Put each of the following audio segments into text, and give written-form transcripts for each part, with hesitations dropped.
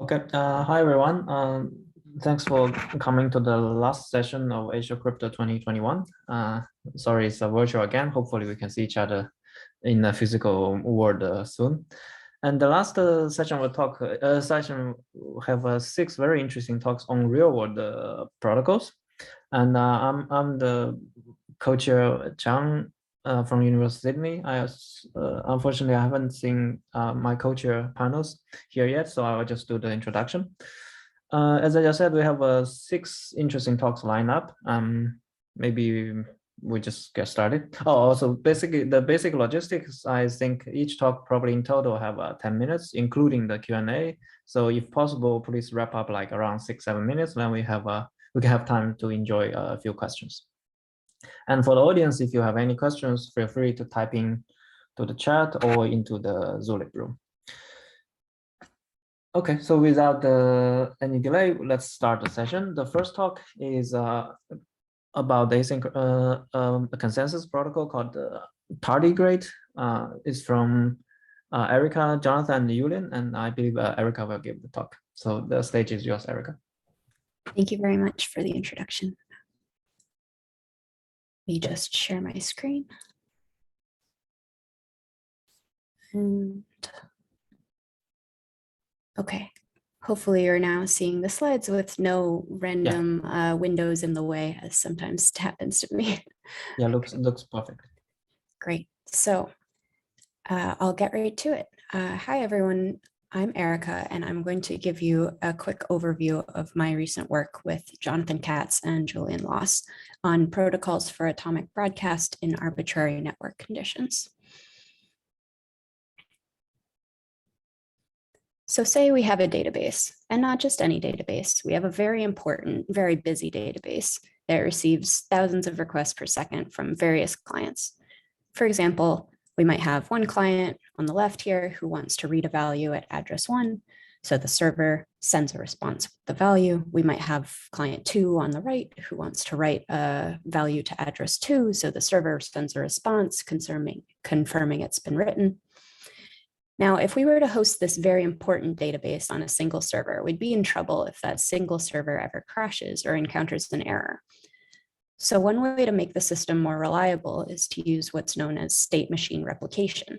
Okay, hi everyone. Thanks for coming to the last session of Asiacrypt 2021. Sorry, it's a virtual again. Hopefully we can see each other in the physical world soon. And the last session will have 6 very interesting talks on real-world protocols. And I'm the co-chair Qiang from University of Sydney. Unfortunately, I haven't seen my co-chair Panos here yet, so I will just do the introduction. As I just said, we have 6 interesting talks lined up. Maybe we just get started. Oh, also basically the basic logistics, I think each talk probably in total have 10 minutes, including the Q&A. So if possible, please wrap up like around 6-7 minutes, then we can have time to enjoy a few questions. And for the audience, if you have any questions, feel free to type in to the chat or into the Zoom room. Okay, so without any delay, let's start the session. The first talk is about the a consensus protocol called Tardigrade. It's from Erica, Jonathan, and Julian, and I believe Erica will give the talk. So the stage is yours, Erica. Thank you very much for the introduction. Let me just share my screen. And okay, hopefully you're now seeing the slides with no random windows in the way, as sometimes happens to me. Yeah, looks perfect. Great. So I'll get right to it. Hi, everyone. I'm Erica, and I'm going to give you a quick overview of my recent work with Jonathan Katz and Julian on protocols for atomic broadcast in arbitrary network conditions. So say we have a database, and not just any database. We have a very important, very busy database that receives thousands of requests per second from various clients. For example, we might have one client on the left here who wants to read a value at address 1. So the server sends a response with the value. We might have client 2 on the right who wants to write a value to address 2. So the server sends a response confirming it's been written. Now, if we were to host this very important database on a single server, we'd be in trouble if that single server ever crashes or encounters an error. So one way to make the system more reliable is to use what's known as state machine replication.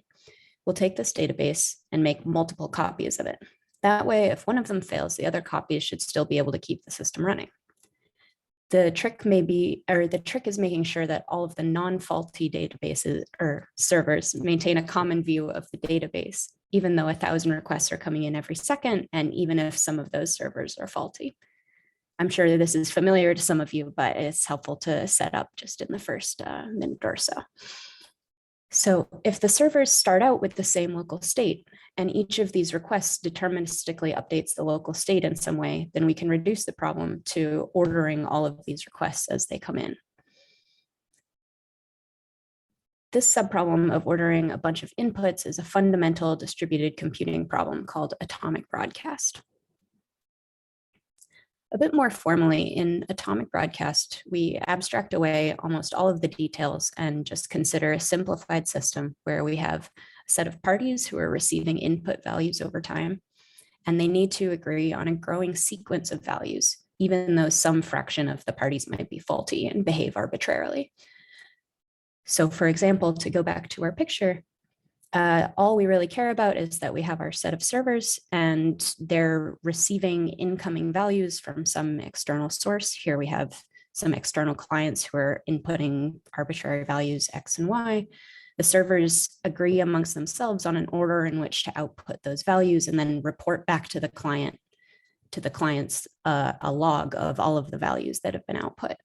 We'll take this database and make multiple copies of it. That way, if one of them fails, the other copies should still be able to keep the system running. The trick is making sure that all of the non-faulty databases or servers maintain a common view of the database, even though 1,000 requests are coming in every second, and even if some of those servers are faulty. I'm sure that this is familiar to some of you, but it's helpful to set up just in the first minute or so. So if the servers start out with the same local state, and each of these requests deterministically updates the local state in some way, then we can reduce the problem to ordering all of these requests as they come in. This subproblem of ordering a bunch of inputs is a fundamental distributed computing problem called atomic broadcast. A bit more formally, in atomic broadcast, we abstract away almost all of the details and just consider a simplified system where we have a set of parties who are receiving input values over time, and they need to agree on a growing sequence of values, even though some fraction of the parties might be faulty and behave arbitrarily. So for example, to go back to our picture, all we really care about is that we have our set of servers and they're receiving incoming values from some external source. Here we have some external clients who are inputting arbitrary values X and Y. The servers agree amongst themselves on an order in which to output those values and then report back to the clients a log of all of the values that have been output.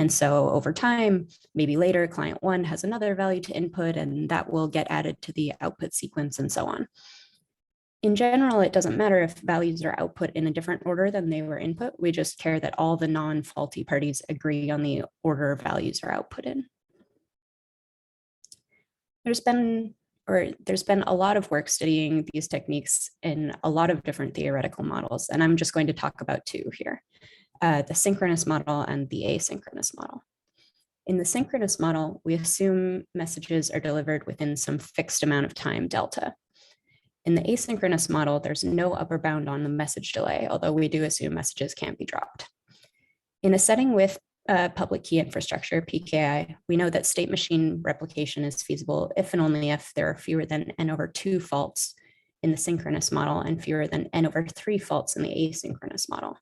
And so over time, maybe later, client 1 has another value to input, and that will get added to the output sequence and so on. In general, it doesn't matter if values are output in a different order than they were input. We just care that all the non-faulty parties agree on the order values are output in. There's been a lot of work studying these techniques in a lot of different theoretical models, and I'm just going to talk about 2 here. The synchronous model and the asynchronous model. In the synchronous model, we assume messages are delivered within some fixed amount of time delta. In the asynchronous model, there's no upper bound on the message delay, although we do assume messages can't be dropped. In a setting with public key infrastructure, PKI, we know that state machine replication is feasible if and only if there are fewer than n/2 faults in the synchronous model and fewer than n/3 faults in the asynchronous model.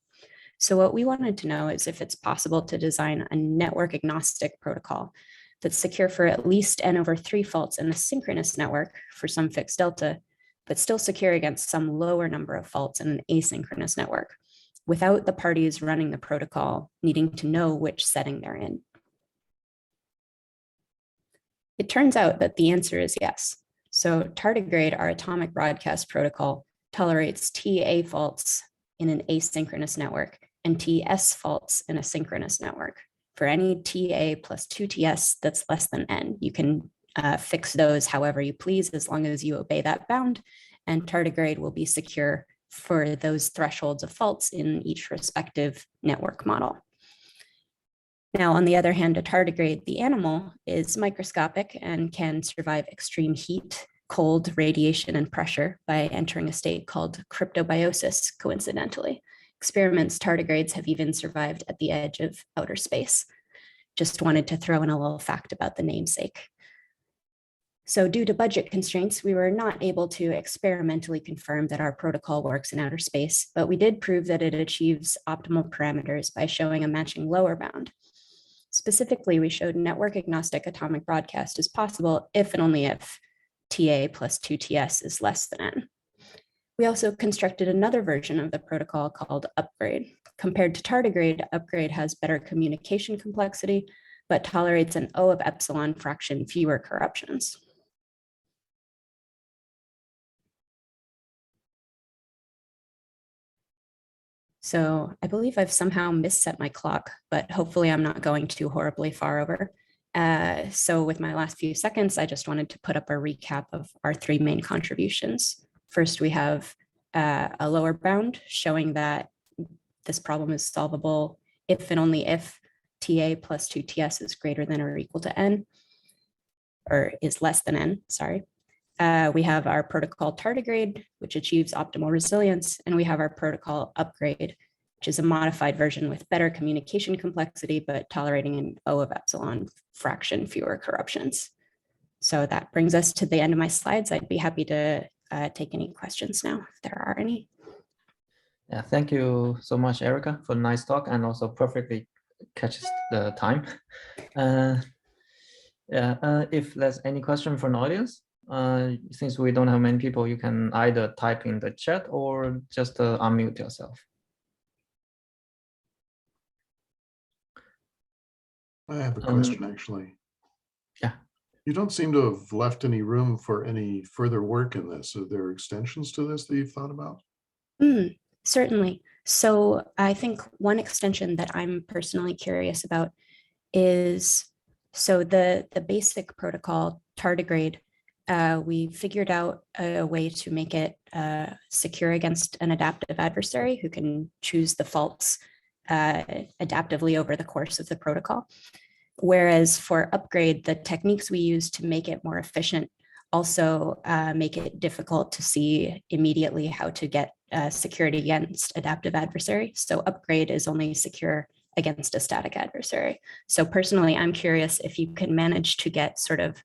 So what we wanted to know is if it's possible to design a network agnostic protocol that's secure for at least n/3 faults in the synchronous network for some fixed delta, but still secure against some lower number of faults in an asynchronous network, without the parties running the protocol needing to know which setting they're in. It turns out that the answer is yes. So Tardigrade, our atomic broadcast protocol, tolerates TA faults in an asynchronous network and TS faults in a synchronous network. For any TA plus 2 TS that's less than N, you can fix those however you please, as long as you obey that bound, and Tardigrade will be secure for those thresholds of faults in each respective network model. Now, on the other hand, a tardigrade, the animal, is microscopic and can survive extreme heat, cold, radiation, and pressure by entering a state called cryptobiosis, coincidentally. Experiments tardigrades have even survived at the edge of outer space. Just wanted to throw in a little fact about the namesake. So due to budget constraints, we were not able to experimentally confirm that our protocol works in outer space, but we did prove that it achieves optimal parameters by showing a matching lower bound. Specifically, we showed network agnostic atomic broadcast is possible if and only if TA plus 2 TS is less than N. We also constructed another version of the protocol called Upgrade. Compared to Tardigrade, Upgrade has better communication complexity, but tolerates an O of epsilon fraction fewer corruptions. So I believe I've somehow misset my clock, but hopefully I'm not going too horribly far over. So with my last few seconds, I just wanted to put up a recap of our 3 main contributions. First, we have a lower bound showing that this problem is solvable if and only if TA plus 2 TS is greater than or equal to N, or is less than N, sorry. We have our protocol Tardigrade, which achieves optimal resilience, and we have our protocol Upgrade, which is a modified version with better communication complexity, but tolerating an O of epsilon fraction fewer corruptions. So that brings us to the end of my slides. I'd be happy to take any questions now, if there are any. Yeah, thank you so much, Erica, for a nice talk, and also perfectly catches the time. If there's any question from the audience, since we don't have many people, you can either type in the chat or just unmute yourself. I have a question, actually. Yeah. You don't seem to have left any room for any further work in this. Are there extensions to this that you've thought about? Certainly. So I think one extension that I'm personally curious about is, so the basic protocol Tardigrade, we figured out a way to make it secure against an adaptive adversary who can choose the faults adaptively over the course of the protocol. Whereas for Upgrade, the techniques we use to make it more efficient also make it difficult to see immediately how to get security against adaptive adversary. So Upgrade is only secure against a static adversary. So personally, I'm curious if you can manage to get sort of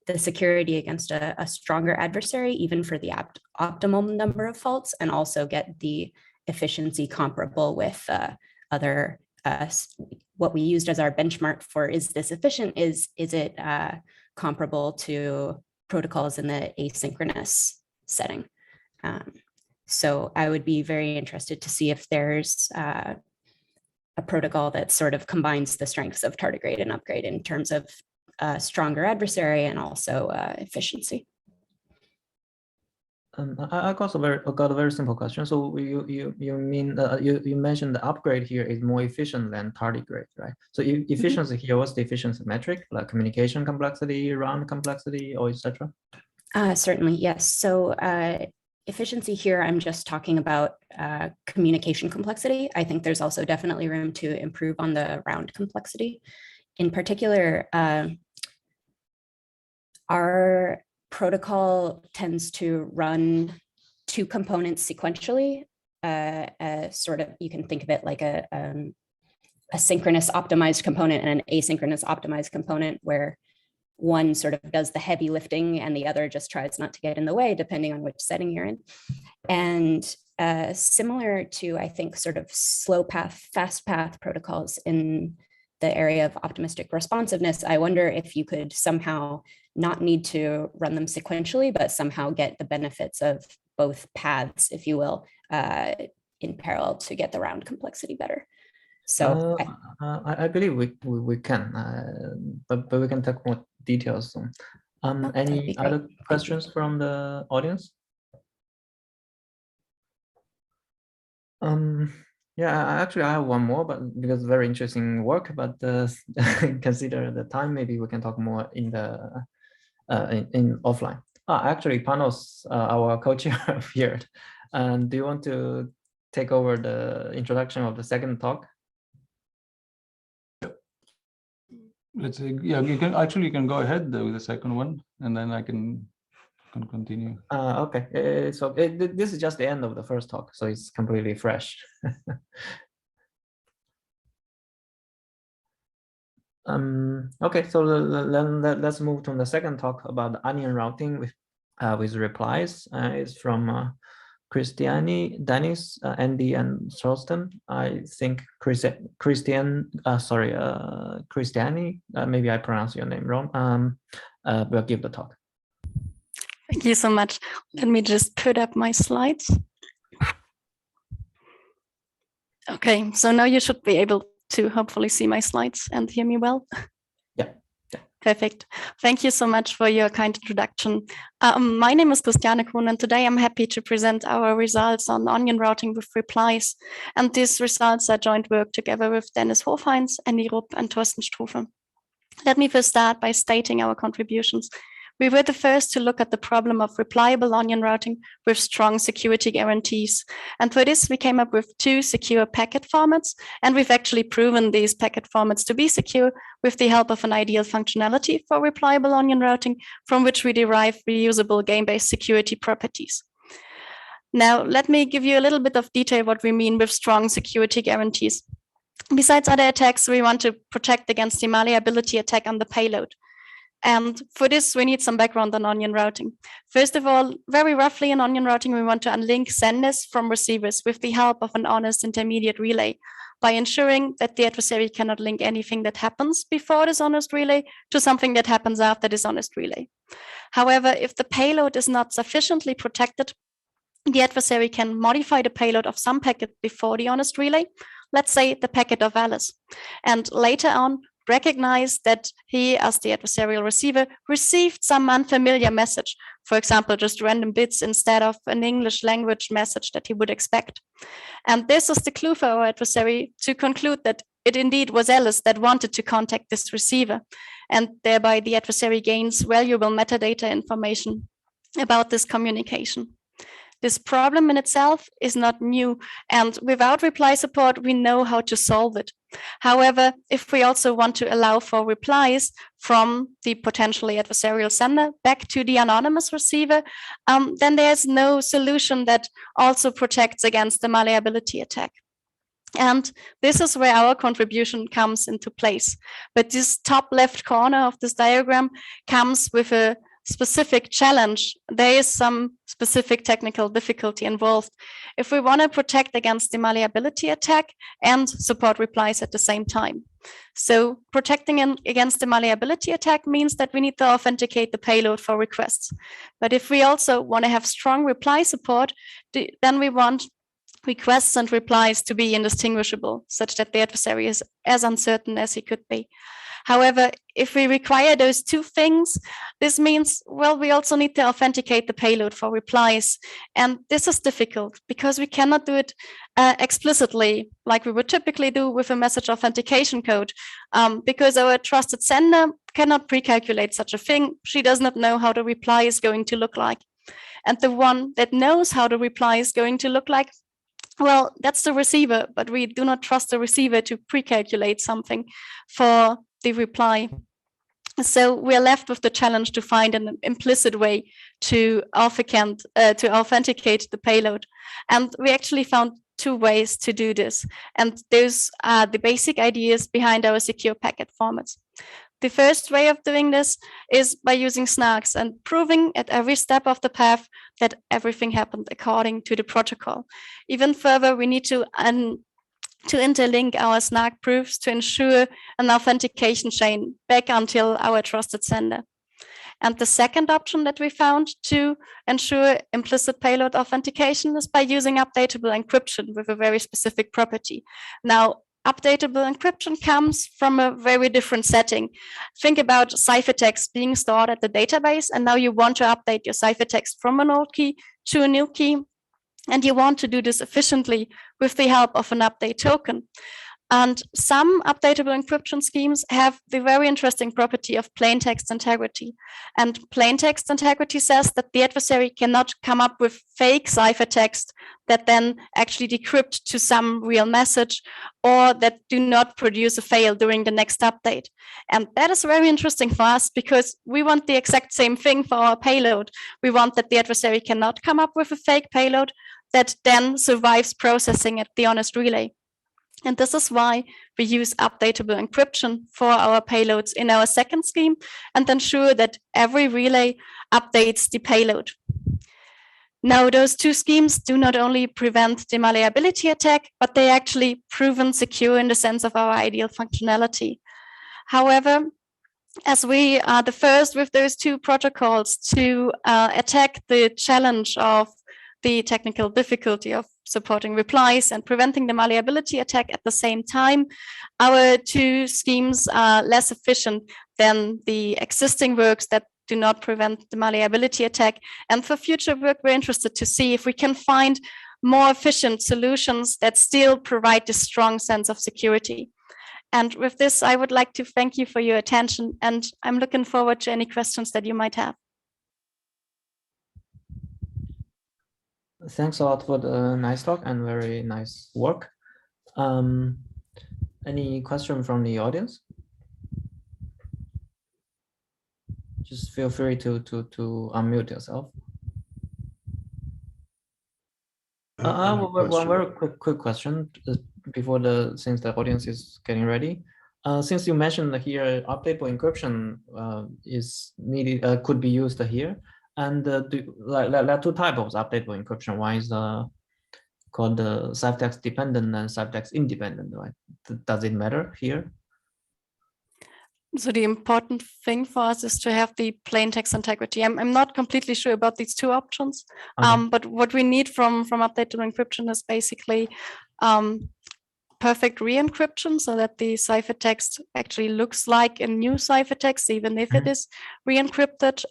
the security against a stronger adversary, even for the optimal number of faults, and also get the efficiency comparable with other, what we used as our benchmark for is this efficient, is it comparable to protocols in the asynchronous setting. So I would be very interested to see if there's a protocol that sort of combines the strengths of Tardigrade and Upgrade in terms of stronger adversary and also efficiency. I got a very simple question. So you mean you mentioned the Upgrade here is more efficient than Tardigrade, right? So efficiency here, what's the efficiency metric, like communication complexity, round complexity, or etc.? Certainly, yes. So efficiency here, I'm just talking about communication complexity. I think there's also definitely room to improve on the round complexity. In particular, our protocol tends to run two components sequentially, sort of, you can think of it like a synchronous optimized component and an asynchronous optimized component, where one sort of does the heavy lifting and the other just tries not to get in the way, depending on which setting you're in. And similar to, I think, sort of slow path, fast path protocols in the area of optimistic responsiveness, I wonder if you could somehow not need to run them sequentially, but somehow get the benefits of both paths, if you will, in parallel to get the round complexity better. So I believe we can, but we can talk more details soon. Any other questions from the audience? Yeah, actually I have one more, but because very interesting work, but consider the time, maybe we can talk more in the in offline. Actually, Panos, our co-chair, appeared. And do you want to take over the introduction of the second talk? Let's say, yeah, you can go ahead with the second one, and then I can continue. Okay, so this is just the end of the first talk, so it's completely fresh. Okay, so let's move to the second talk about the onion routing with replies. It's from Christiane, Dennis, Andy, and Thorsten. I think Christiane, maybe I pronounce your name wrong. Will give the talk. Thank you so much. Let me just put up my slides. Okay, so now you should be able to hopefully see my slides and hear me well. Yeah. Perfect. Thank you so much for your kind introduction. My name is Christiane Kuhn, and today I'm happy to present our results on onion routing with replies. And these results are joint work together with Dennis Hofheinz, Andy Rupp, and Thorsten Strufe. Let me first start by stating our contributions. We were the first to look at the problem of reliable onion routing with strong security guarantees. And for this, we came up with two secure packet formats, and we've actually proven these packet formats to be secure with the help of an ideal functionality for reliable onion routing, from which we derive reusable game-based security properties. Now, let me give you a little bit of detail what we mean with strong security guarantees. Besides other attacks, we want to protect against the malleability attack on the payload. And for this, we need some background on onion routing. First of all, very roughly in onion routing, we want to unlink senders from receivers with the help of an honest intermediate relay by ensuring that the adversary cannot link anything that happens before this honest relay to something that happens after this honest relay. However, if the payload is not sufficiently protected, the adversary can modify the payload of some packet before the honest relay, let's say the packet of Alice, and later on recognize that he, as the adversarial receiver, received some unfamiliar message, for example, just random bits instead of an English language message that he would expect. And this is the clue for our adversary to conclude that it indeed was Alice that wanted to contact this receiver, and thereby the adversary gains valuable metadata information about this communication. This problem in itself is not new, and without reply support, we know how to solve it. However, if we also want to allow for replies from the potentially adversarial sender back to the anonymous receiver, then there's no solution that also protects against the malleability attack. And this is where our contribution comes into place. But this top left corner of this diagram comes with a specific challenge. There is some specific technical difficulty involved if we want to protect against the malleability attack and support replies at the same time. So protecting against the malleability attack means that we need to authenticate the payload for requests. But if we also want to have strong reply support, then we want requests and replies to be indistinguishable, such that the adversary is as uncertain as he could be. However, if we require those two things, this means, well, we also need to authenticate the payload for replies. And this is difficult because we cannot do it explicitly like we would typically do with a message authentication code, because our trusted sender cannot pre-calculate such a thing. She does not know how the reply is going to look like. And the one that knows how the reply is going to look like, well, that's the receiver, but we do not trust the receiver to pre-calculate something for the reply. So we're left with the challenge to find an implicit way to authenticate the payload. And we actually found 2 ways to do this. And those are the basic ideas behind our secure packet formats. The first way of doing this is by using snarks and proving at every step of the path that everything happened according to the protocol. Even further, we need to interlink our snark proofs to ensure an authentication chain back until our trusted sender. And the second option that we found to ensure implicit payload authentication is by using updatable encryption with a very specific property. Now, updatable encryption comes from a very different setting. Think about ciphertext being stored at the database, and now you want to update your ciphertext from an old key to a new key, and you want to do this efficiently with the help of an update token. And some updatable encryption schemes have the very interesting property of plain text integrity. And plain text integrity says that the adversary cannot come up with fake ciphertext that then actually decrypt to some real message, or that do not produce a fail during the next update. And that is very interesting for us because we want the exact same thing for our payload. We want that the adversary cannot come up with a fake payload that then survives processing at the honest relay. And this is why we use updatable encryption for our payloads in our second scheme and ensure that every relay updates the payload. Now, those 2 schemes do not only prevent the malleability attack, but they actually proven secure in the sense of our ideal functionality. However, as we are the first with those 2 protocols to attack the challenge of the technical difficulty of supporting replies and preventing the malleability attack at the same time, our 2 schemes are less efficient than the existing works that do not prevent the malleability attack. And for future work, we're interested to see if we can find more efficient solutions that still provide this strong sense of security. And with this, I would like to thank you for your attention, and I'm looking forward to any questions that you might have. Thanks a lot for the nice talk and very nice work. Any question from the audience? Just feel free to unmute yourself. One very quick question before since the audience is getting ready. Since you mentioned here updatable encryption is needed, could be used here. And there are 2 types of updatable encryption. One is called the ciphertext dependent and ciphertext independent, right? Does it matter here? So the important thing for us is to have the plain text integrity. I'm not completely sure about these 2 options, okay. But what we need from updatable encryption is basically perfect re-encryption, so that the ciphertext actually looks like a new ciphertext, even if it is re-encrypted.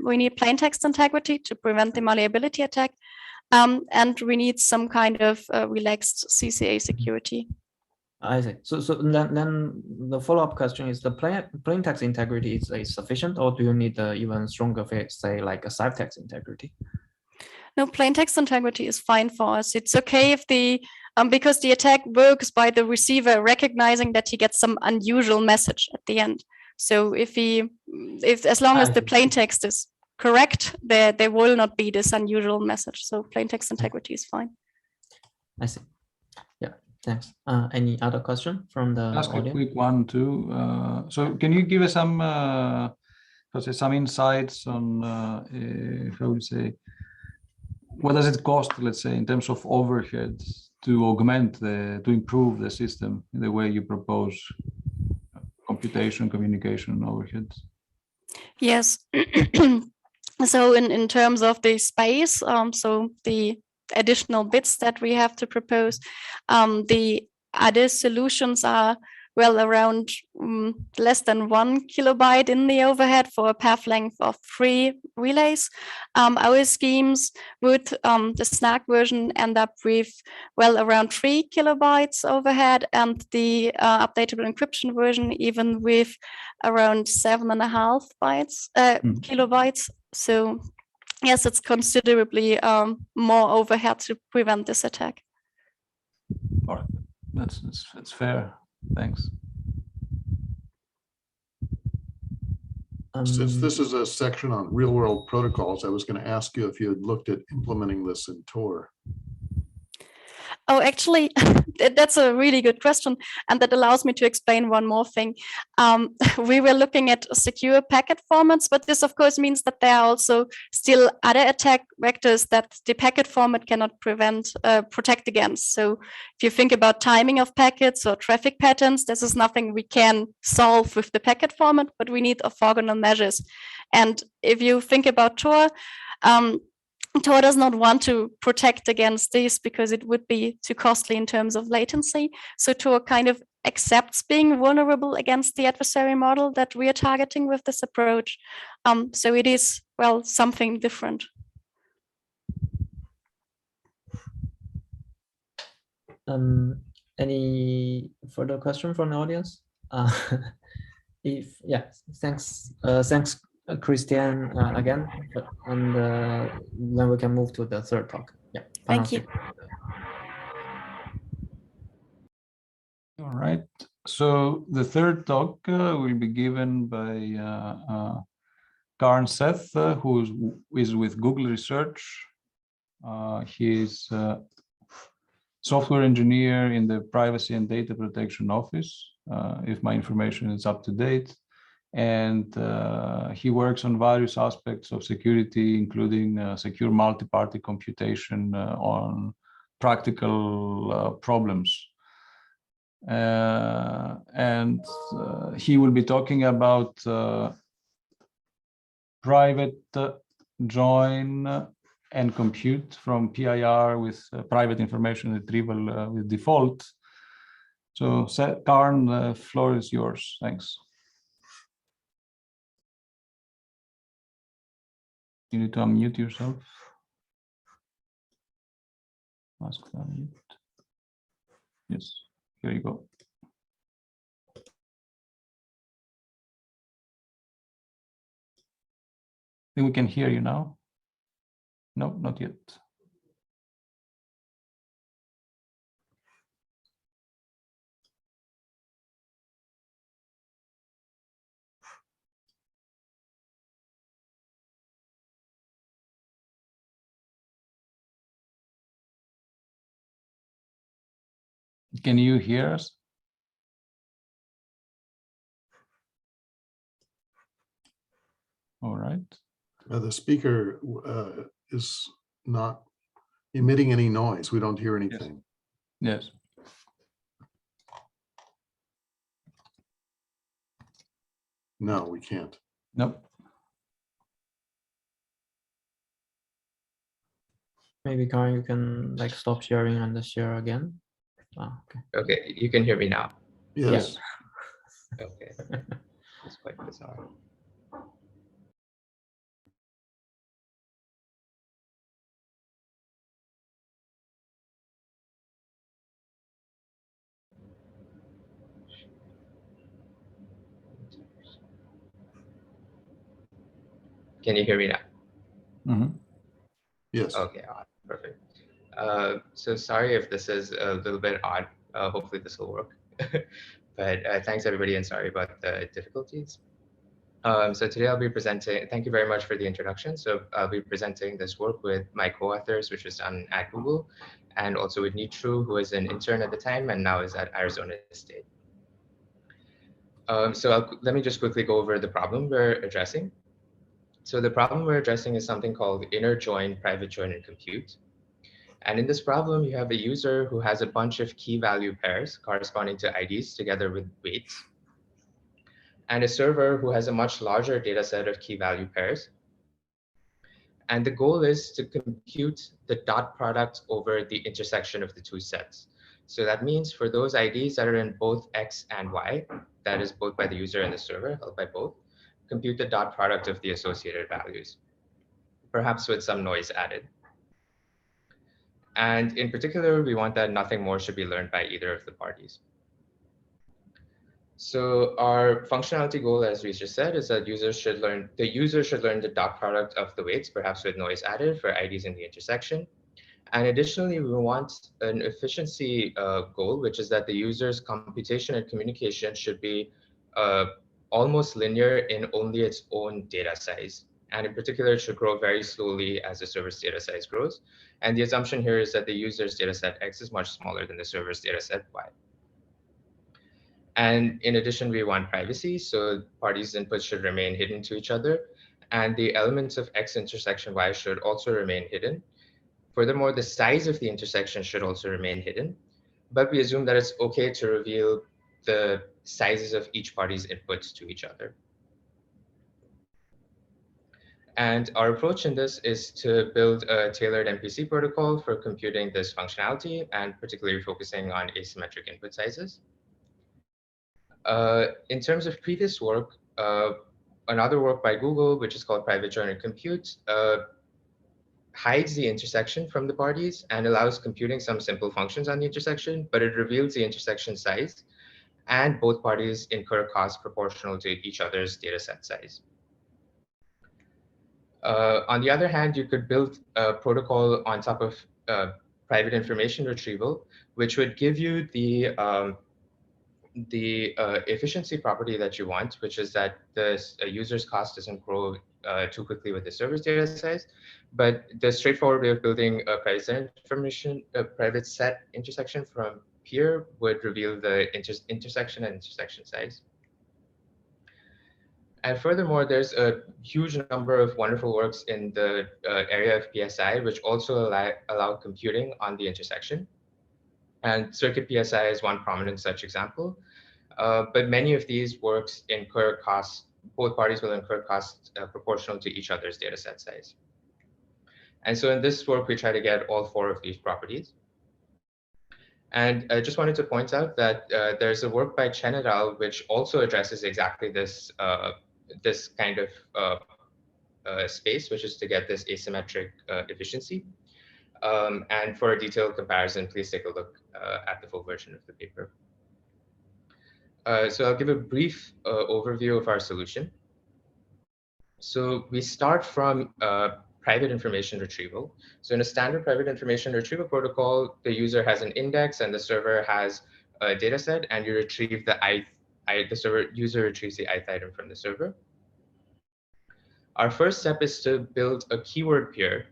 We need plain text integrity to prevent the malleability attack, and we need some kind of relaxed CCA security. I see. So then the follow-up question is: the plain text integrity is sufficient, or do you need even stronger, say, like a ciphertext integrity? No, plain text integrity is fine for us. It's okay if because the attack works by the receiver recognizing that he gets some unusual message at the end. So if as long as the plain text is correct, there will not be this unusual message. So plain text integrity is fine. I see. Yeah, thanks. Any other question from the audience? A quick one too. So can you give us some insights on how would you say, what does it cost, let's say, in terms of overhead to to improve the system in the way you propose computation, communication, overheads? Yes. So in terms of the space, so the additional bits that we have to propose, the other solutions are around less than 1 kilobyte in the overhead for a path length of 3 relays. Our schemes would, the snark version, end up with around 3 kilobytes overhead, and the updatable encryption version even with around 7.5 kilobytes. So yes, it's considerably more overhead to prevent this attack. All right, that's fair. Thanks. Since this is a section on real world protocols, I was going to ask you if you had looked at implementing this in Tor. Oh, actually, that's a really good question. And that allows me to explain one more thing. We were looking at secure packet formats, but this, of course, means that there are also still other attack vectors that the packet format cannot protect against. So if you think about timing of packets or traffic patterns, this is nothing we can solve with the packet format, but we need orthogonal measures. And if you think about Tor, Tor does not want to protect against this because it would be too costly in terms of latency. So Tor kind of accepts being vulnerable against the adversary model that we are targeting with this approach. So it is, well, something different. Any further question from the audience? Thanks, Christiane, again, and then we can move to the third talk. Yeah, Thank you. All right. So the third talk will be given by Karn Seth, who is with Google Research. He is a software engineer in the Privacy and Data Protection Office, if my information is up to date. And he works on various aspects of security, including secure multi-party computation on practical problems. And he will be talking about private join and compute from PIR with private information retrieval with default. So Karn, the floor is yours. Thanks. You need to unmute yourself. Ask to unmute. Yes, here you go. I think we can hear you now. No, not yet. Can you hear us? All right. The speaker is not emitting any noise. We don't hear anything. Yes. No, we can't. Nope. Maybe Karn, you can like stop sharing and share again. Oh, okay. Okay, you can hear me now. Yes. Okay, it's quite bizarre. Can you hear me now? Mm-hmm. Yes. Okay, perfect. So sorry if this is a little bit odd. Hopefully this will work. But thanks everybody and sorry about the difficulties. So today I'll be presenting, thank you very much for the introduction. So I'll be presenting this work with my co-authors, which was done at Google, and also with Trieu, who was an intern at the time and now is at Arizona State. Let me just quickly go over the problem we're addressing. So the problem we're addressing is something called inner join, private join, and compute. And in this problem, you have a user who has a bunch of key value pairs corresponding to IDs together with weights, and a server who has a much larger data set of key value pairs. And the goal is to compute the dot product over the intersection of the two sets. So that means for those IDs that are in both X and Y, that is both by the user and the server, held by both, compute the dot product of the associated values, perhaps with some noise added. And in particular, we want that nothing more should be learned by either of the parties. So our functionality goal, as we just said, is that the user should learn the dot product of the weights, perhaps with noise added for IDs in the intersection. And additionally, we want an efficiency goal, which is that the user's computation and communication should be almost linear in only its own data size. And in particular, it should grow very slowly as the server's data size grows. And the assumption here is that the user's data set X is much smaller than the server's data set Y. And in addition, we want privacy, so parties' inputs should remain hidden to each other. And the elements of X intersection Y should also remain hidden. Furthermore, the size of the intersection should also remain hidden. But we assume that it's okay to reveal the sizes of each party's inputs to each other. And our approach in this is to build a tailored MPC protocol for computing this functionality, and particularly focusing on asymmetric input sizes. In terms of previous work, another work by Google, which is called Private Joiner Compute, hides the intersection from the parties and allows computing some simple functions on the intersection, but it reveals the intersection size, and both parties incur costs proportional to each other's data set size. On the other hand, you could build a protocol on top of private information retrieval, which would give you the efficiency property that you want, which is that the user's cost doesn't grow too quickly with the server's data size. But the straightforward way of building a private set intersection from peer would reveal the intersection and intersection size. And furthermore, there's a huge number of wonderful works in the area of PSI, which also allow computing on the intersection. And Circuit PSI is one prominent such example. But many of these works incur costs, both parties will incur costs proportional to each other's data set size. And so in this work, we try to get all four of these properties. And I just wanted to point out that there's a work by Chen et al. Which also addresses exactly this, this kind of space, which is to get this asymmetric efficiency. And for a detailed comparison, please take a look at the full version of the paper. So I'll give a brief overview of our solution. So we start from private information retrieval. So in a standard private information retrieval protocol, the user has an index and the server has a data set, and you retrieve the user retrieves the ith item from the server. Our first step is to build a keyword peer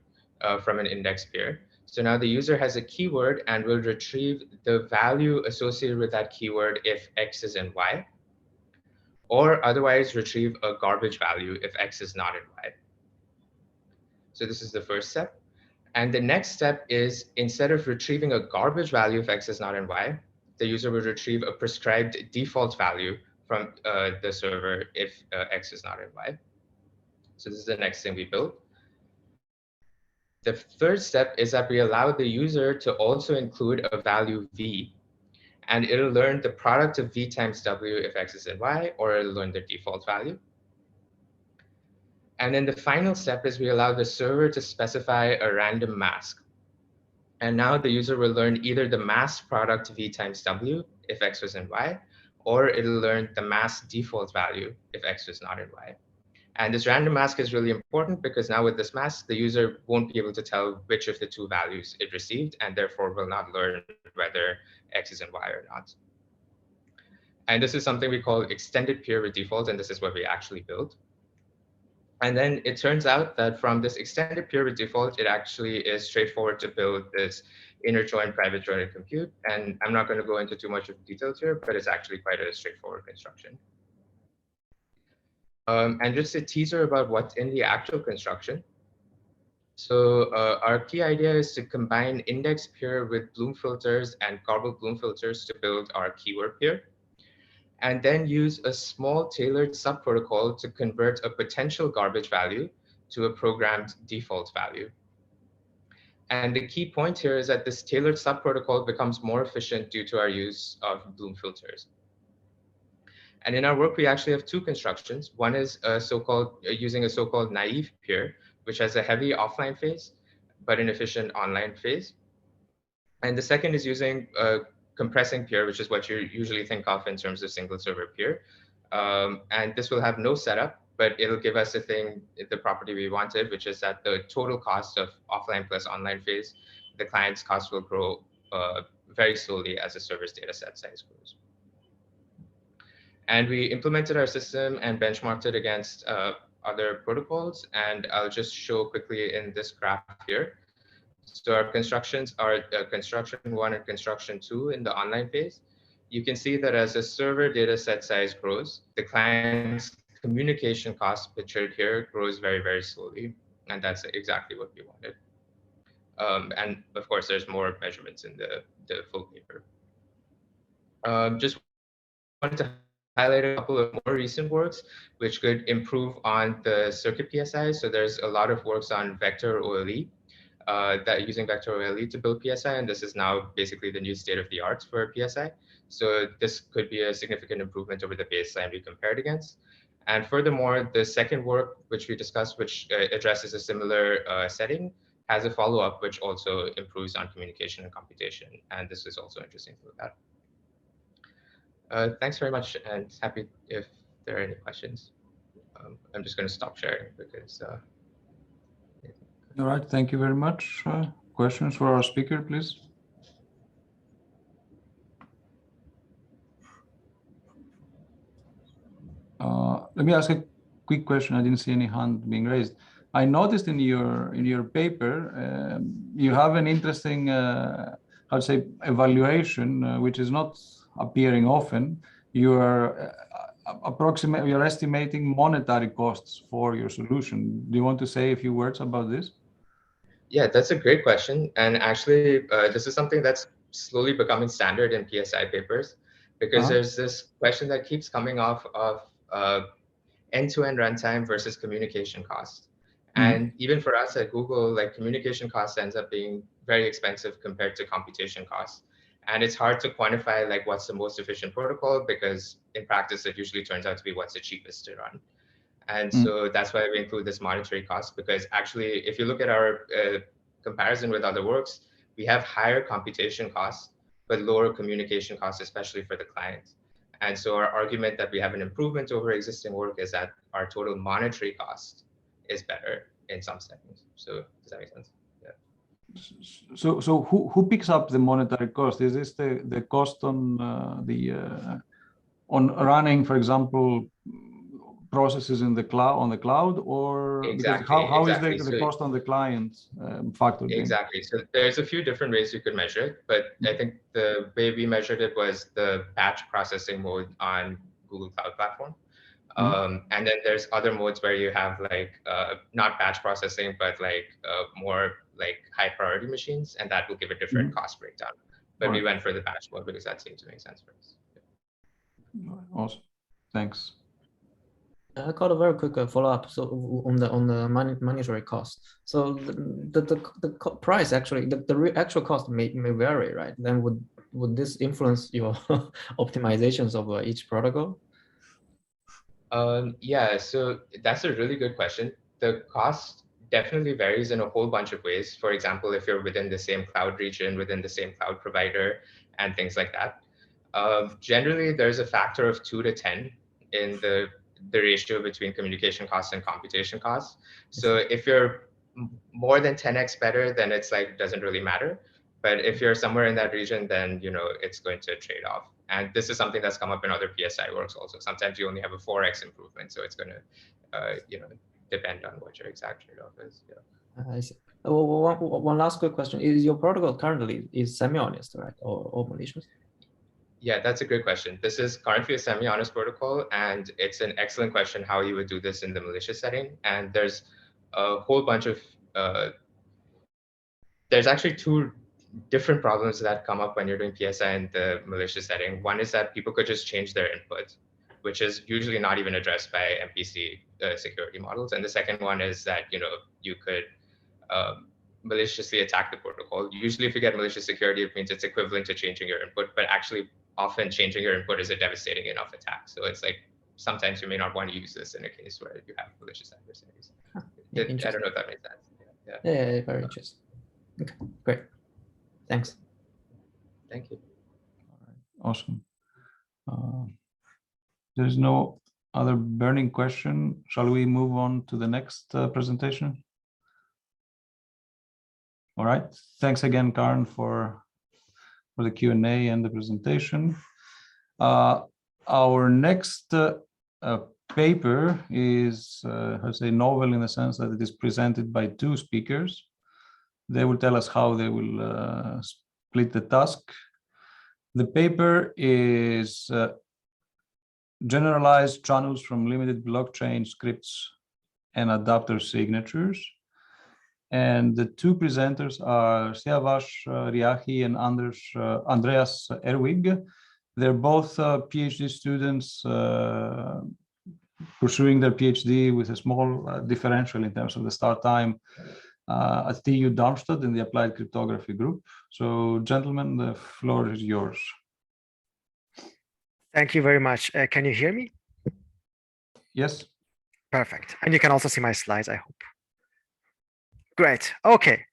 from an index peer. So now the user has a keyword and will retrieve the value associated with that keyword if X is in Y, or otherwise retrieve a garbage value if X is not in Y. So this is the first step. And the next step is, instead of retrieving a garbage value if X is not in Y, the user will retrieve a prescribed default value from the server if X is not in Y. So this is the next thing we build. The third step is that we allow the user to also include a value V, and it'll learn the product of V times W if X is in Y, or it'll learn the default value. And then the final step is we allow the server to specify a random mask. And now the user will learn either the mask product V times W if X was in Y, or it'll learn the mask default value if X was not in Y. And this random mask is really important because now with this mask, the user won't be able to tell which of the two values it received, and therefore will not learn whether X is in Y or not. And this is something we call extended peer with default, and this is what we actually build. And then it turns out that from this extended peer with default, it actually is straightforward to build this inner join private joiner compute. And I'm not going to go into too much of details here, but it's actually quite a straightforward construction. And just a teaser about what's in the actual construction. So our key idea is to combine index peer with Blum filters and garbled Blum filters to build our keyword peer, and then use a small tailored subprotocol to convert a potential garbage value to a programmed default value. And the key point here is that this tailored subprotocol becomes more efficient due to our use of Blum filters. And in our work, we actually have two constructions. One is using a so-called naive peer, which has a heavy offline phase, but an efficient online phase. And the second is using a compressing peer, which is what you usually think of in terms of single server peer. And this will have no setup, but it'll give us the property we wanted, which is that the total cost of offline plus online phase, the client's cost will grow very slowly as the server's data set size grows. And we implemented our system and benchmarked it against other protocols. And I'll just show quickly in this graph here. So our constructions are construction 1 and construction 2 in the online phase. You can see that as the server data set size grows, the client's communication cost pictured here grows very, very slowly. And that's exactly what we wanted. And of course, there's more measurements in the full paper. Just wanted to highlight a couple of more recent works which could improve on the circuit PSI. So there's a lot of works on vector OLE, that using vector OLE to build PSI, and this is now basically the new state of the art for PSI. So this could be a significant improvement over the baseline we compared against. And furthermore, the second work which we discussed, which addresses a similar setting, has a follow-up which also improves on communication and computation. And this is also interesting to look at. Thanks very much, and happy if there are any questions. I'm just going to stop sharing because. All right, thank you very much. Questions for our speaker, please. Let me ask a quick question. I didn't see any hand being raised. I noticed in your paper you have an interesting, how to say, evaluation, which is not appearing often. You are you're estimating monetary costs for your solution. Do you want to say a few words about this? Yeah, that's a great question. And actually, this is something that's slowly becoming standard in PSI papers, because there's this question that keeps coming off of end-to-end runtime versus communication cost. And even for us at Google, like communication cost ends up being very expensive compared to computation costs. And it's hard to quantify like what's the most efficient protocol, because in practice, it usually turns out to be what's the cheapest to run. And so that's why we include this monetary cost, because actually, if you look at our comparison with other works, we have higher computation costs, but lower communication costs, especially for the client. And so our argument that we have an improvement over existing work is that our total monetary cost is better in some settings. So does that make sense? Yeah. So who picks up the monetary cost? Is this the cost on on running, for example, processes in the cloud, or exactly, how exactly. is the cost on the client factored in? Exactly. So there's a few different ways you could measure it, but I think the way we measured it was the batch processing mode on Google Cloud Platform. And then there's other modes where you have like not batch processing, but like more like high priority machines, and that will give a different cost breakdown. But we went for the batch mode because that seemed to make sense for us. Yeah. Awesome. Thanks. I got a very quick follow-up. So on the monetary cost. So the price actually, the actual cost may vary, right? Then would this influence your optimizations of each protocol? Yeah, so that's a really good question. The cost definitely varies in a whole bunch of ways. For example, if you're within the same cloud region, within the same cloud provider, and things like that. Generally, there's a factor of 2 to 10 in the ratio between communication costs and computation costs. So if you're more than 10x better, then it's like doesn't really matter. But if you're somewhere in that region, then it's going to trade off. And this is something that's come up in other PSI works also. Sometimes you only have a 4x improvement, so it's going to depend on what your exact trade-off is. Yeah. I see. One last quick question: is your protocol currently semi-honest, right, or malicious? Yeah, that's a great question. This is currently a semi-honest protocol, and it's an excellent question how you would do this in the malicious setting. And there's a whole bunch of there's actually 2 different problems that come up when you're doing PSI in the malicious setting. One is that people could just change their input, which is usually not even addressed by MPC security models. And the second one is that you could maliciously attack the protocol. Usually, if you get malicious security, it means it's equivalent to changing your input, but actually, often changing your input is a devastating enough attack. So it's like sometimes you may not want to use this in a case where you have malicious adversaries. I don't know if that makes sense. Yeah, very interesting. Okay, great. Thanks. Thank you. All right. Awesome. There's no other burning question. Shall we move on to the next presentation? All right. Thanks again, Karn, for the Q&A and the presentation. Our next paper is, how to say, novel in the sense that it is presented by two speakers. They will tell us how they will split the task. The paper is generalized channels from limited blockchain scripts and adapter signatures. And the two presenters are Siavash Riahi and Andreas Erwig. They're both PhD students pursuing their PhD with a small differential in terms of the start time at TU Darmstadt in the Applied Cryptography group. So, gentlemen, the floor is yours. Thank you very much. Can you hear me? Yes. Perfect. And you can also see my slides, I hope. Great. Okay.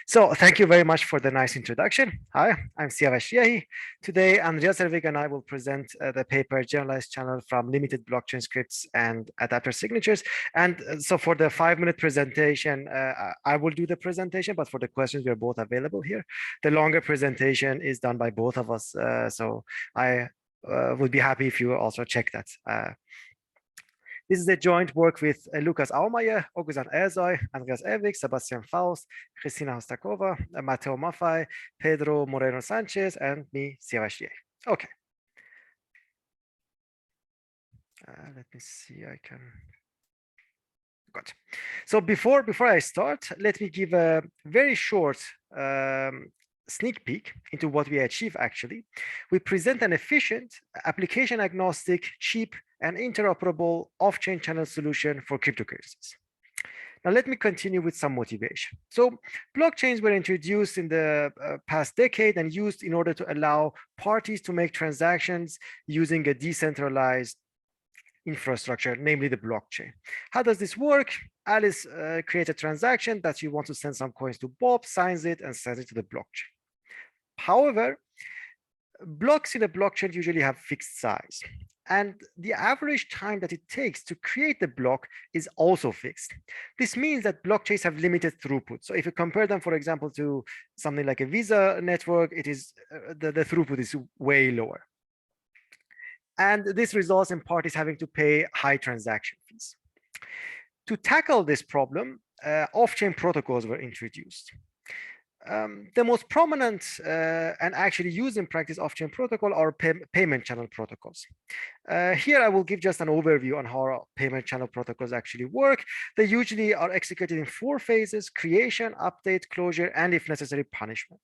So thank you very much for the nice introduction. Hi, I'm Siavash Riahi. Today, Andreas Erwig and I will present the paper Generalized Channel from Limited Blockchain Scripts and Adapter Signatures. And so for the 5-minute presentation, I will do the presentation, but for the questions, we are both available here. The longer presentation is done by both of us. So I would be happy if you also check that. This is a joint work with Lukas Aumayr, Oguzhan Ersoy, Andreas Erwig, Sebastian Faust, Christina Hostakova, Matteo Maffei, Pedro Moreno-Sanchez, and me, Siavash Riahi. Okay. Let me see, I can. Good. So before I start, let me give a very short sneak peek into what we achieve actually. We present an efficient, application agnostic, cheap, and interoperable off-chain channel solution for cryptocurrencies. Now let me continue with some motivation. So blockchains were introduced in the past decade and used in order to allow parties to make transactions using a decentralized infrastructure, namely the blockchain. How does this work? Alice creates a transaction that you want to send some coins to Bob, signs it, and sends it to the blockchain. However, blocks in a blockchain usually have fixed size, and the average time that it takes to create the block is also fixed. This means that blockchains have limited throughput. So if you compare them, for example, to something like a Visa network, it is the throughput is way lower. And this results in parties having to pay high transaction fees. To tackle this problem, off-chain protocols were introduced. The most prominent and actually used in practice off-chain protocol are payment channel protocols. Here I will give just an overview on how payment channel protocols actually work. They usually are executed in 4 phases: creation, update, closure, and if necessary, punishment.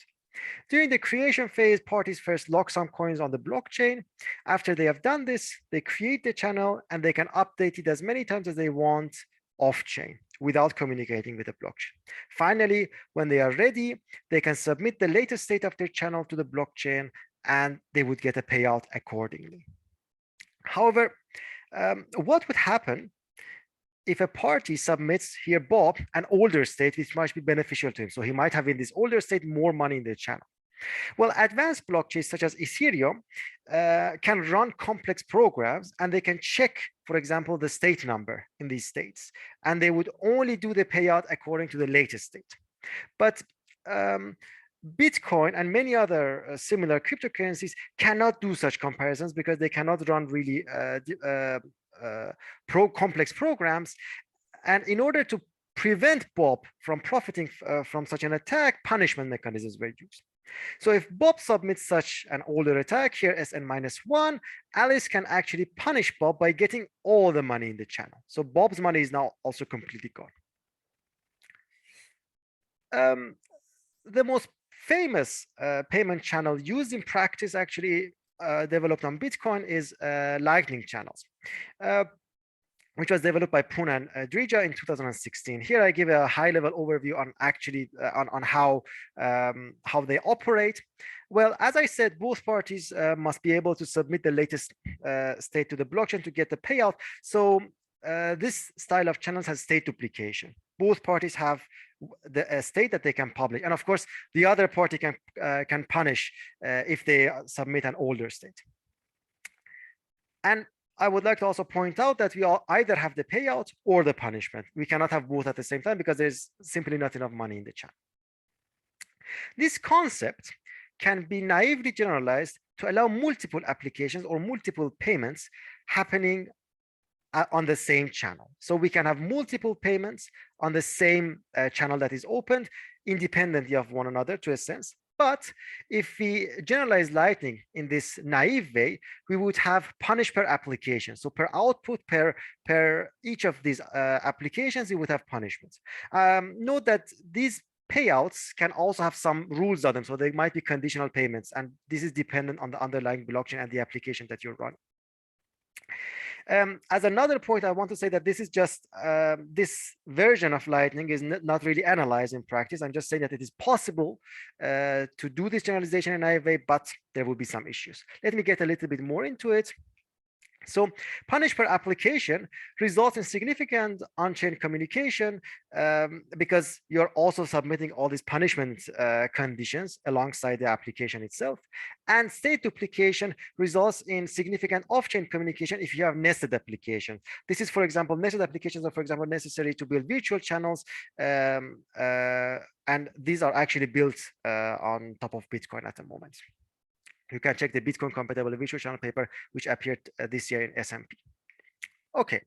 During the creation phase, parties first lock some coins on the blockchain. After they have done this, they create the channel and they can update it as many times as they want off-chain without communicating with the blockchain. Finally, when they are ready, they can submit the latest state of their channel to the blockchain and they would get a payout accordingly. However, what would happen if a party submits here, Bob, an older state, which might be beneficial to him? So he might have in this older state more money in the channel. Well, advanced blockchains such as Ethereum can run complex programs and they can check, for example, the state number in these states, and they would only do the payout according to the latest state. But Bitcoin and many other similar cryptocurrencies cannot do such comparisons because they cannot run really complex programs. And in order to prevent Bob from profiting from such an attack, punishment mechanisms were used. So if Bob submits such an older attack, here SN-1, Alice can actually punish Bob by getting all the money in the channel. So Bob's money is now also completely gone. The most famous payment channel used in practice, actually developed on Bitcoin, is Lightning channels, which was developed by Kuhn and Trieu in 2016. Here I give a high-level overview on actually on how they operate. Well, as I said, both parties must be able to submit the latest state to the blockchain to get the payout. So this style of channels has state duplication. Both parties have the state that they can publish, and of course, the other party can punish if they submit an older state. And I would like to also point out that we all either have the payout or the punishment. We cannot have both at the same time because there's simply not enough money in the channel. This concept can be naively generalized to allow multiple applications or multiple payments happening on the same channel. So we can have multiple payments on the same channel that is opened independently of one another to a sense. But if we generalize Lightning in this naive way, we would have punish per application. So per output, per each of these applications, we would have punishments. Note that these payouts can also have some rules on them. So they might be conditional payments, and this is dependent on the underlying blockchain and the application that you're running. As another point, I want to say that this is just this version of Lightning is not really analyzed in practice. I'm just saying that it is possible to do this generalization in IFA, but there will be some issues. Let me get a little bit more into it. So punish per application results in significant on-chain communication because you're also submitting all these punishment conditions alongside the application itself. And state duplication results in significant off-chain communication if you have nested applications. This is, for example, nested applications are, for example, necessary to build virtual channels. And these are actually built on top of Bitcoin at the moment. You can check the Bitcoin compatible virtual channel paper, which appeared this year in SMP. Okay,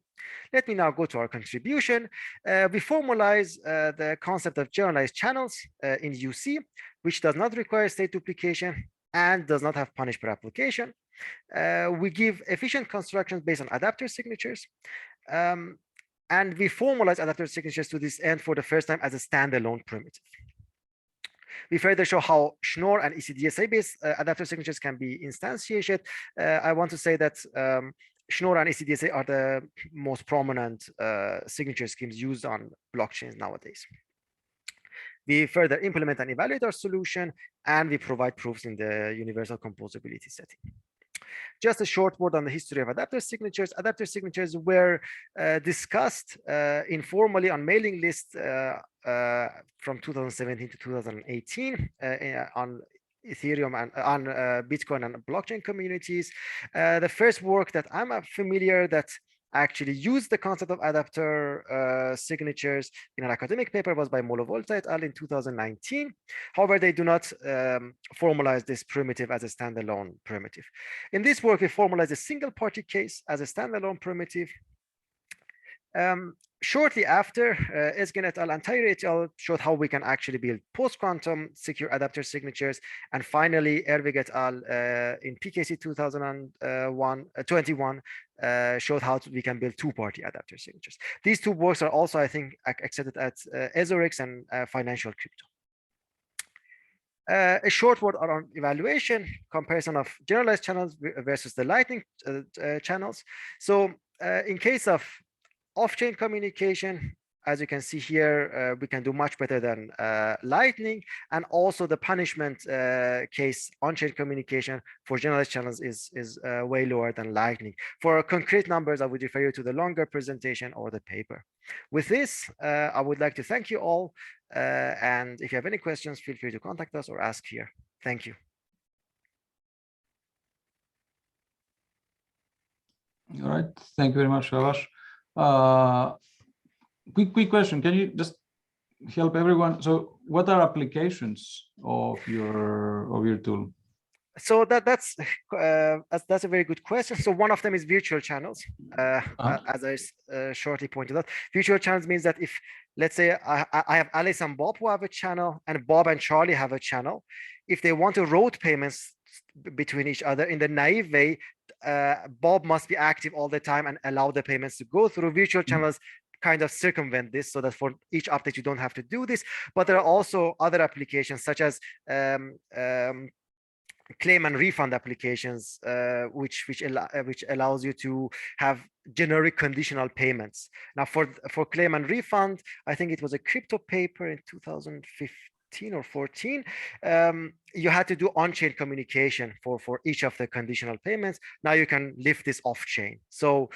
let me now go to our contribution. We formalize the concept of generalized channels in UC, which does not require state duplication and does not have punish per application. We give efficient constructions based on adapter signatures. And we formalize adapter signatures to this end for the first time as a standalone primitive. We further show how Schnorr and ECDSA-based adapter signatures can be instantiated. I want to say that Schnorr and ECDSA are the most prominent signature schemes used on blockchains nowadays. We further implement and evaluate our solution, and we provide proofs in the universal composability setting. Just a short word on the history of adapter signatures. Adapter signatures were discussed informally on mailing lists from 2017 to 2018 on Ethereum and on Bitcoin and blockchain communities. The first work that I'm familiar that actually used the concept of adapter signatures in an academic paper was by Molovolta et al. In 2019. However, they do not formalize this primitive as a standalone primitive. In this work, we formalize a single party case as a standalone primitive. Shortly after, Ezgen et al. And Tayri et al. Showed how we can actually build post-quantum secure adapter signatures. And finally, Ervig et al. In PKC 2021 showed how we can build two-party adapter signatures. These two works are also, I think, accepted at Ezorix and Financial Crypto. A short word on evaluation, comparison of generalized channels versus the Lightning channels. So in case of off-chain communication, as you can see here, we can do much better than Lightning, and also the punishment case on-chain communication for generalized channels is way lower than Lightning. For concrete numbers, I would refer you to the longer presentation or the paper. With this, I would like to thank you all, and if you have any questions, feel free to contact us or ask here. Thank you. All right, thank you very much, Shavash. Quick question. Can you just help everyone? So what are applications of your tool? So that's a very good question. So one of them is virtual channels, as I shortly pointed out. Virtual channels means that if, let's say, I have Alice and Bob who have a channel, and Bob and Charlie have a channel, if they want to route payments between each other in the naive way, Bob must be active all the time and allow the payments to go through. Virtual channels kind of circumvent this so that for each update you don't have to do this. But there are also other applications such as claim and refund applications, which allows you to have generic conditional payments. Now for claim and refund, I think it was a crypto paper in 2015 or 14, you had to do on-chain communication for each of the conditional payments. Now you can lift this off-chain. So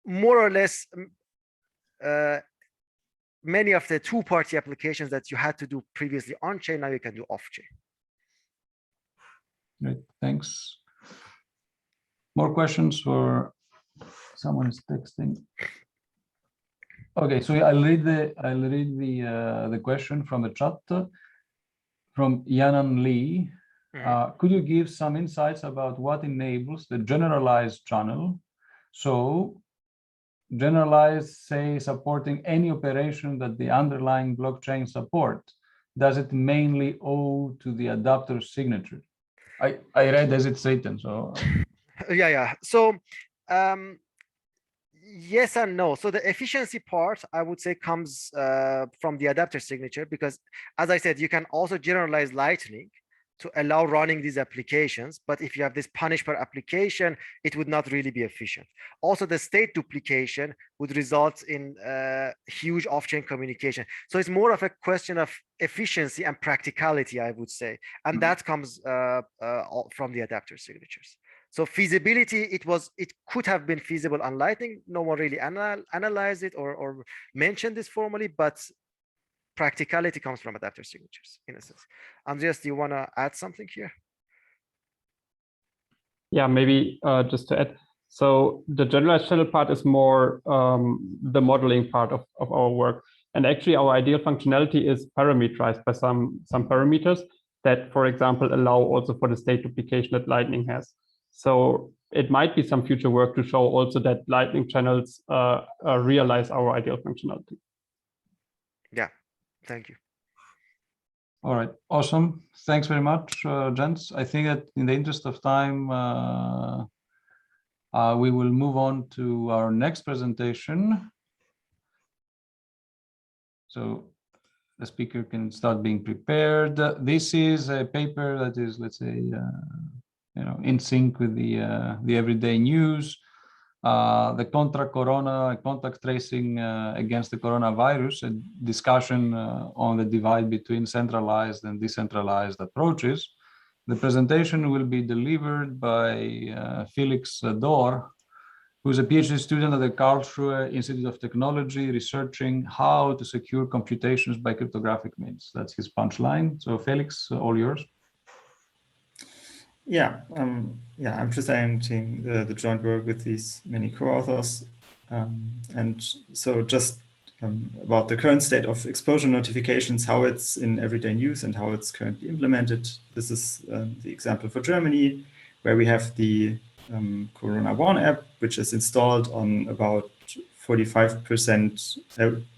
more or less, many of the two-party applications that you had to do previously on-chain, now you can do off-chain. Great, thanks. More questions, or someone is texting? Okay, so I'll read the question from the chat from Yanan Lee. Could you give some insights about what enables the generalized channel? So generalized, say, supporting any operation that the underlying blockchain support. Does it mainly owe to the adapter signature? I read as it's written, so. Yeah. So yes and no. So the efficiency part, I would say, comes from the adapter signature, because as I said, you can also generalize Lightning to allow running these applications. But if you have this punish per application, it would not really be efficient. Also, the state duplication would result in huge off-chain communication. So it's more of a question of efficiency and practicality, I would say. And that comes from the adapter signatures. So feasibility, it could have been feasible on Lightning. No one really analyzed it or mentioned this formally, but practicality comes from adapter signatures in a sense. Andreas, do you want to add something here? Yeah, maybe just to add. So the generalized channel part is more the modeling part of our work. And actually our ideal functionality is parameterized by some parameters that, for example, allow also for the state duplication that Lightning has. So it might be some future work to show also that Lightning channels realize our ideal functionality. Yeah, thank you. All right, awesome. Thanks very much, gents. I think that in the interest of time, we will move on to our next presentation. So the speaker can start being prepared. This is a paper that is, let's say, in sync with the everyday news. The contra corona contact tracing against the coronavirus, a discussion on the divide between centralized and decentralized approaches. The presentation will be delivered by Felix Dor, who's a PhD student at the Karlsruhe Institute of Technology, researching how to secure computations by cryptographic means. That's his punchline. So Felix, all yours. Yeah, I'm presenting the joint work with these many co-authors. And so just about the current state of exposure notifications, how it's in everyday use and how it's currently implemented. This is the example for Germany, where we have the Corona Warn app, which is installed on about 45%.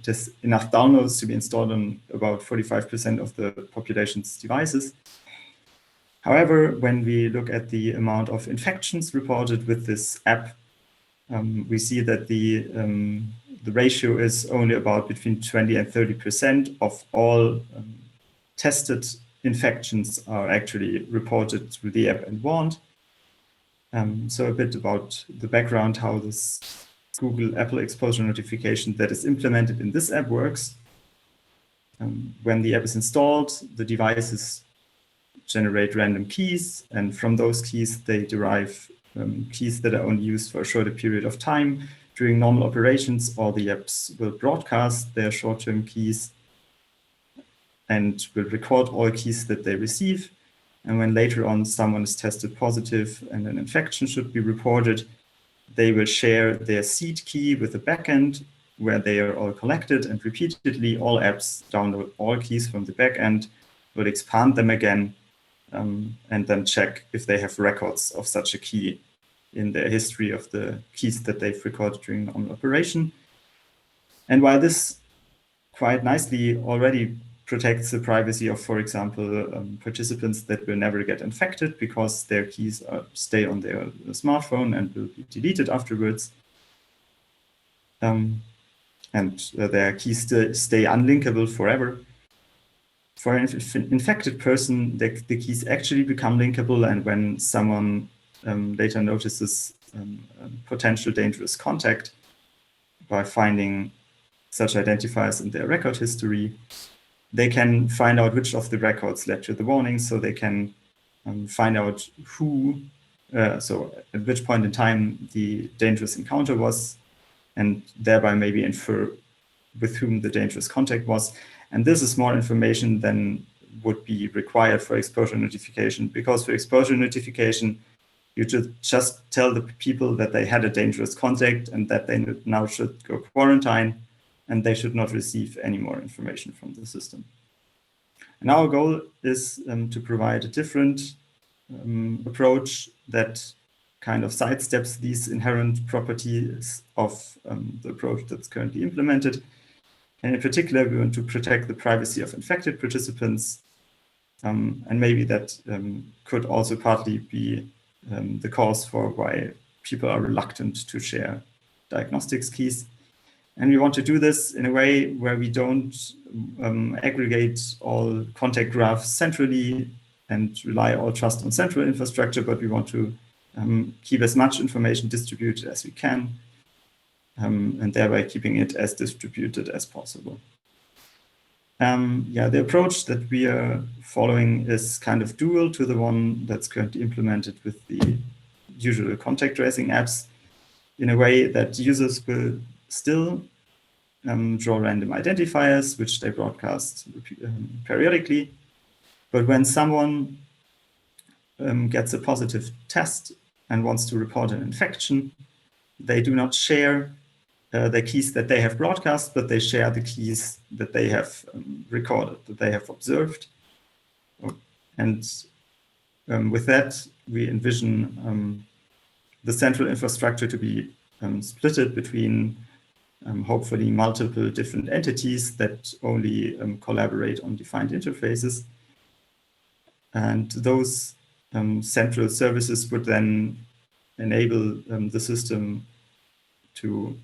There's enough downloads to be installed on about 45% of the population's devices. However, when we look at the amount of infections reported with this app, we see that the ratio is only about between 20 and 30% of all tested infections are actually reported through the app and warned. So a bit about the background, how this Google Apple exposure notification that is implemented in this app works. When the app is installed, the devices generate random keys, and from those keys they derive keys that are only used for a shorter period of time. During normal operations, all the apps will broadcast their short-term keys and will record all keys that they receive. And when later on someone is tested positive and an infection should be reported, they will share their seed key with the backend, where they are all collected, and repeatedly all apps download all keys from the backend, will expand them again, and then check if they have records of such a key in their history of the keys that they've recorded during normal operation. And while this quite nicely already protects the privacy of, for example, participants that will never get infected because their keys stay on their smartphone and will be deleted afterwards, and their keys stay unlinkable forever. For an infected person, the keys actually become linkable, and when someone later notices potential dangerous contact by finding such identifiers in their record history, they can find out which of the records led to the warning, so they can find out who, so at which point in time the dangerous encounter was, and thereby maybe infer with whom the dangerous contact was. And this is more information than would be required for exposure notification, because for exposure notification, you should just tell the people that they had a dangerous contact and that they now should go quarantine, and they should not receive any more information from the system. And our goal is to provide a different approach that kind of sidesteps these inherent properties of the approach that's currently implemented. And in particular, we want to protect the privacy of infected participants. And maybe that could also partly be the cause for why people are reluctant to share diagnostics keys. And we want to do this in a way where we don't aggregate all contact graphs centrally and rely all trust on central infrastructure, but we want to keep as much information distributed as we can, and thereby keeping it as distributed as possible. The approach that we are following is kind of dual to the one that's currently implemented with the usual contact tracing apps, in a way that users will still draw random identifiers, which they broadcast periodically. But when someone gets a positive test and wants to report an infection, they do not share the keys that they have broadcast, but they share the keys that they have recorded, that they have observed. And with that, we envision the central infrastructure to be splitted between hopefully multiple different entities that only collaborate on defined interfaces. And those central services would then enable the system to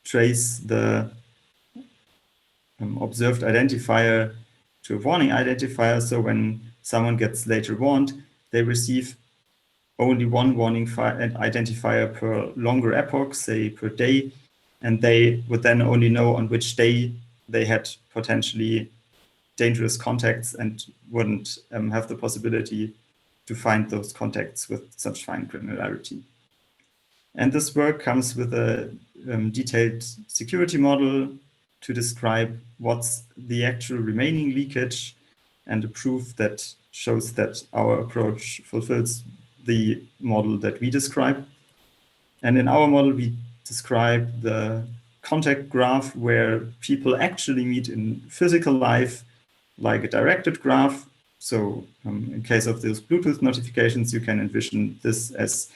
trace the observed identifier to a warning identifier. So when someone gets later warned, they receive only one warning identifier per longer epoch, say per day, and they would then only know on which day they had potentially dangerous contacts and wouldn't have the possibility to find those contacts with such fine granularity. And this work comes with a detailed security model to describe what's the actual remaining leakage and a proof that shows that our approach fulfills the model that we describe. And in our model, we describe the contact graph where people actually meet in physical life, like a directed graph. So in case of those Bluetooth notifications, you can envision this as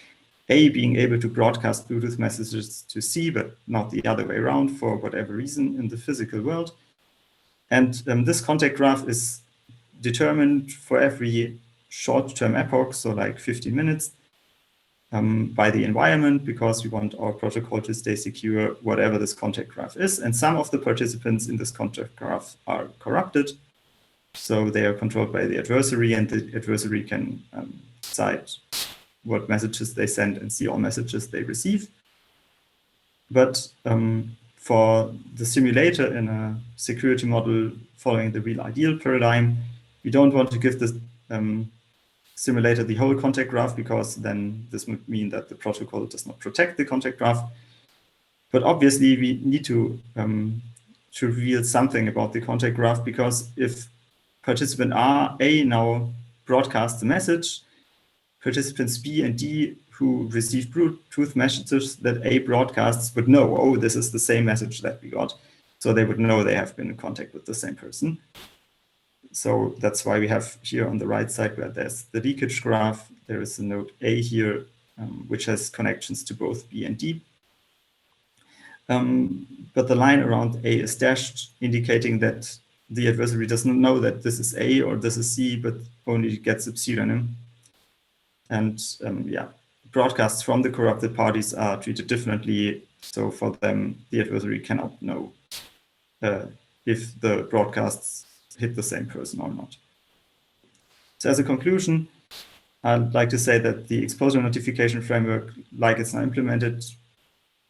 A, being able to broadcast Bluetooth messages to C, but not the other way around for whatever reason in the physical world. And this contact graph is determined for every short-term epoch, so like 15 minutes, by the environment, because we want our protocol to stay secure, whatever this contact graph is. And some of the participants in this contact graph are corrupted. So they are controlled by the adversary, and the adversary can decide what messages they send and see all messages they receive. But for the simulator in a security model following the real ideal paradigm, we don't want to give this simulator the whole contact graph, because then this would mean that the protocol does not protect the contact graph. But obviously we need to reveal something about the contact graph, because if participant A now broadcasts a message, participants B and D who receive Bluetooth messages that A broadcasts would know, oh, this is the same message that we got. So they would know they have been in contact with the same person. So that's why we have here on the right side where there's the leakage graph, there is a node A here, which has connections to both B and D. But the line around A is dashed, indicating that the adversary doesn't know that this is A or this is C, but only gets a pseudonym. And broadcasts from the corrupted parties are treated differently. So for them, the adversary cannot know if the broadcasts hit the same person or not. So as a conclusion, I'd like to say that the exposure notification framework, like it's now implemented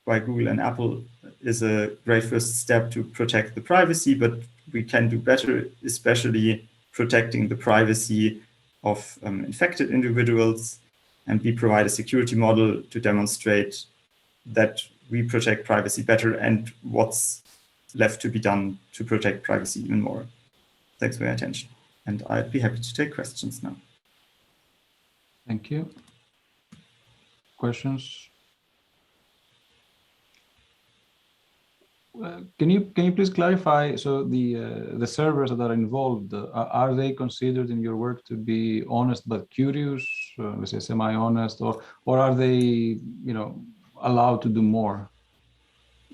by Google and Apple, is a great first step to protect the privacy, but we can do better, especially protecting the privacy of infected individuals. And we provide a security model to demonstrate that we protect privacy better and what's left to be done to protect privacy even more. Thanks for your attention. And I'd be happy to take questions now. Thank you. Questions? Can you please clarify? So the servers that are involved, are they considered in your work to be honest but curious, let's say semi-honest, or are they allowed to do more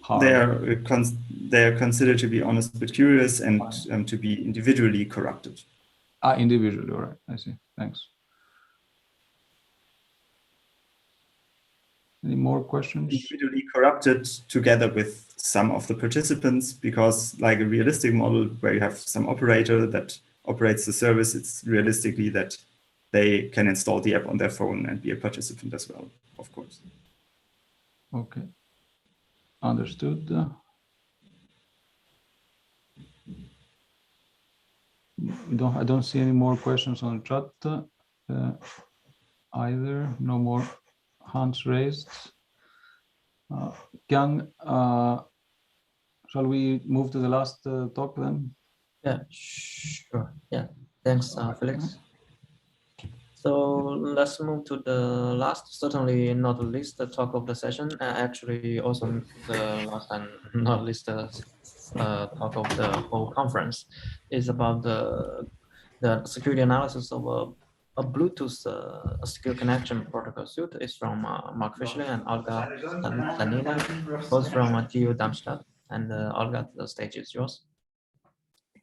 harm? They are considered to be honest but curious and to be individually corrupted. Individually, all right. I see. Thanks. Any more questions? Individually corrupted together with some of the participants, because like a realistic model where you have some operator that operates the service, it's realistically that they can install the app on their phone and be a participant as well, of course. Okay. Understood. I don't see any more questions on the chat either. No more hands raised. Qiang, shall we move to the last talk then? Yeah, sure. Yeah, thanks, Felix. So let's move to the last, certainly not the least, the talk of the session. Actually, also the last and not least talk of the whole conference is about the security analysis of a Bluetooth secure connection protocol suite. Is from Mark Fischling and Olga Stanina, both from TU Darmstadt. And Olga, the stage is yours.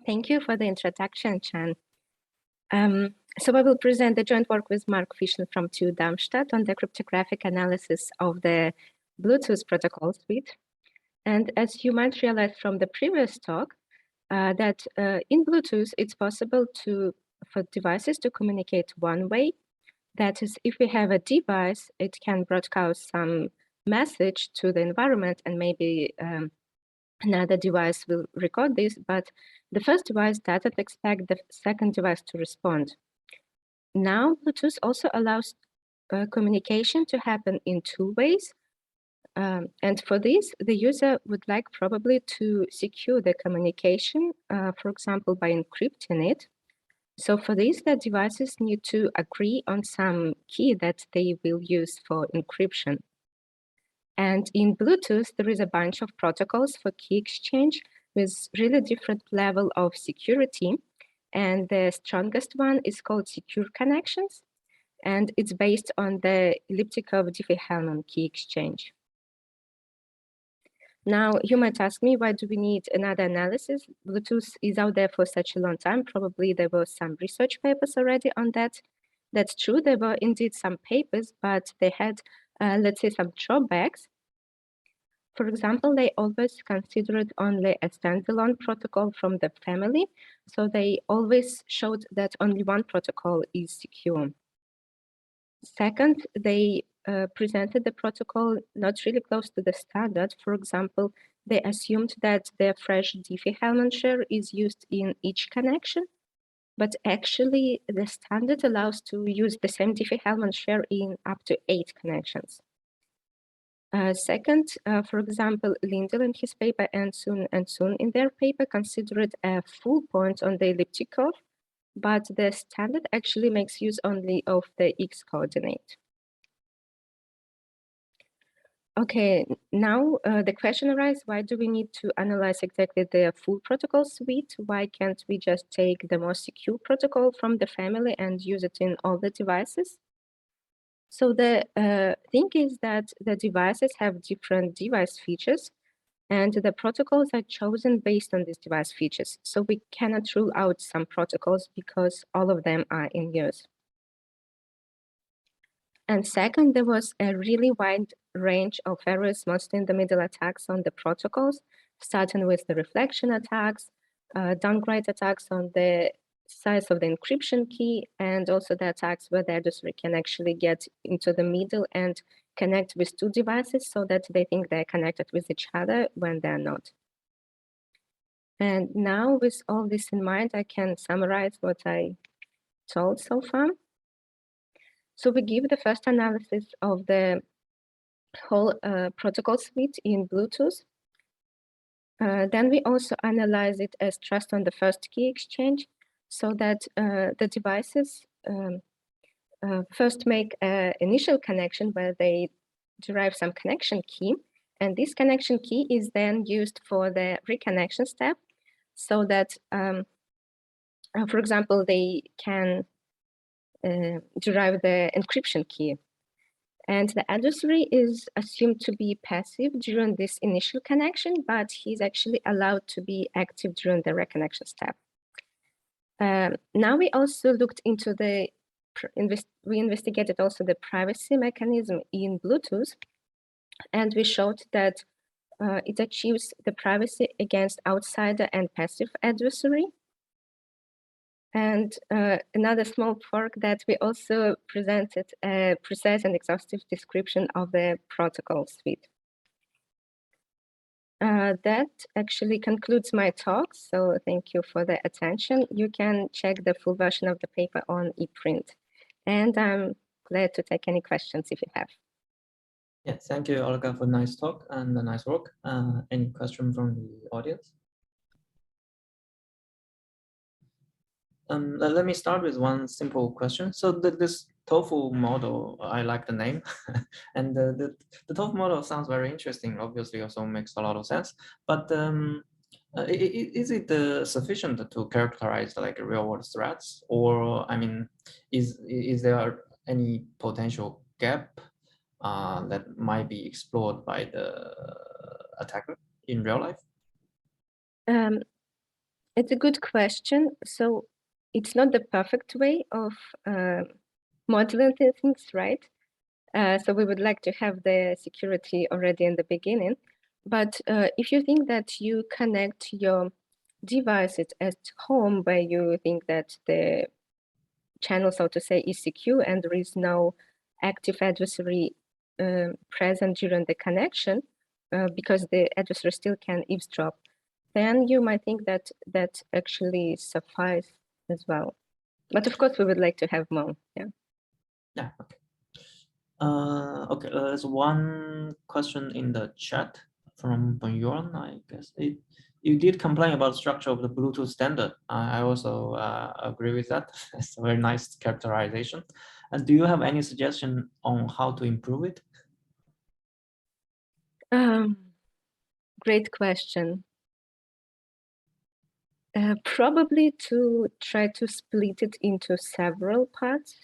Thank you for the introduction, Chan. So I will present the joint work with Mark Fischling from TU Darmstadt on the cryptographic analysis of the Bluetooth protocol suite. And as you might realize from the previous talk, that in Bluetooth, it's possible for devices to communicate one way. That is, if we have a device, it can broadcast some message to the environment, and maybe another device will record this, but the first device doesn't expect the second device to respond. Now, Bluetooth also allows communication to happen in two ways. And for this, the user would like probably to secure the communication, for example, by encrypting it. So for this, the devices need to agree on some key that they will use for encryption. And in Bluetooth, there is a bunch of protocols for key exchange with really different level of security. And the strongest one is called secure connections. And it's based on the Liptikov-Diffie-Hellman key exchange. Now, you might ask me, why do we need another analysis? Bluetooth is out there for such a long time. Probably there were some research papers already on that. That's true. There were indeed some papers, but they had, let's say, some drawbacks. For example, they always considered only a standalone protocol from the family. So they always showed that only one protocol is secure. Second, they presented the protocol not really close to the standard. For example, they assumed that the fresh Diffie-Hellman share is used in each connection, but actually the standard allows to use the same Diffie-Hellman share in up to 8 connections. Second, for example, Lindell in his paper and Sun in their paper considered a full point on the elliptic-curve, but the standard actually makes use only of the x coordinate. Okay, now the question arises, why do we need to analyze exactly the full protocol suite? Why can't we just take the most secure protocol from the family and use it in all the devices? So the thing is that the devices have different device features, and the protocols are chosen based on these device features. So we cannot rule out some protocols because all of them are in use. And second, there was a really wide range of errors, mostly in the middle attacks on the protocols, starting with the reflection attacks, downgrade attacks on the size of the encryption key, and also the attacks where the adversary can actually get into the middle and connect with 2 devices so that they think they're connected with each other when they're not. And now with all this in mind, I can summarize what I told so far. So we give the first analysis of the whole protocol suite in Bluetooth. Then we also analyze it as trust on the first key exchange, so that the devices first make an initial connection where they derive some connection key, And this connection key is then used for the reconnection step so that, for example, they can derive the encryption key. And the adversary is assumed to be passive during this initial connection, but he's actually allowed to be active during the reconnection step. Now we also looked into we investigated also the privacy mechanism in Bluetooth, and we showed that it achieves the privacy against outsider and passive adversary. And another small perk that we also presented a precise and exhaustive description of the protocol suite. That actually concludes my talk, so thank you for the attention. You can check the full version of the paper on ePrint, and I'm glad to take any questions if you have. Yeah, thank you, Olga, for nice talk and the nice work. Any question from the audience? Let me start with one simple question. So this TOEFL model, I like the name, and the TOEFL model sounds very interesting. Obviously, also makes a lot of sense. But is it sufficient to characterize like real-world threats, or I mean, is there any potential gap that might be explored by the attacker in real life? It's a good question. So it's not the perfect way of modeling things, right? So we would like to have the security already in the beginning. But if you think that you connect your devices at home where you think that the channel, so to say, is secure and there is no active adversary present during the connection, because the adversary still can eavesdrop, then you might think that that actually suffices as well. But of course, we would like to have more. Yeah. Yeah. Okay. Okay. There's one question in the chat from Bonjour, I guess. You did complain about the structure of the Bluetooth standard. I also agree with that. It's a very nice characterization. And do you have any suggestion on how to improve it? Great question. Probably to try to split it into several parts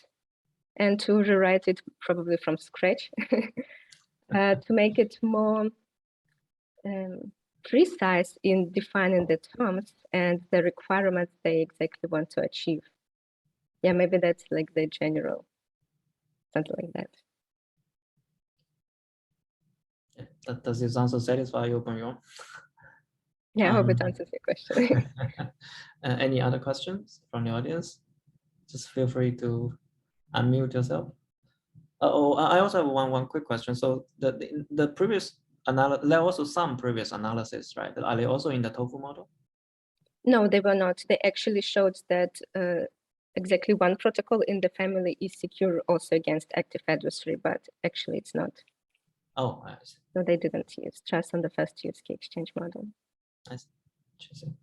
and to rewrite it probably from scratch to make it more precise in defining the terms and the requirements they exactly want to achieve. Yeah, maybe that's like the general, something like that. Yeah, does this answer satisfy you, Bonjour? Yeah, I hope it answers your question. Any other questions from the audience? Just feel free to unmute yourself. Oh, I also have one quick question. So the previous analysis, there are also some previous analysis, right? Are they also in the TOEFL model? No, they were not. They actually showed that exactly one protocol in the family is secure also against active adversary, but actually it's not. Oh, I see. So they didn't use trust on the first use key exchange model. I see. Interesting.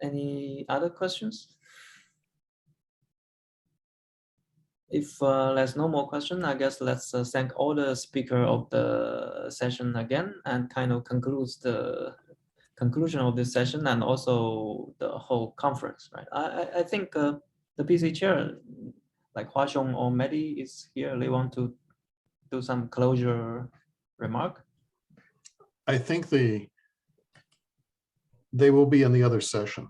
Any other questions? If there's no more question, I guess let's thank all the speaker of the session again and kind of concludes the conclusion of this session and also the whole conference, right? I think the PC chair, like Huaxiong or Mehdi is here. They want to do some closure remark. I think they will be in the other session.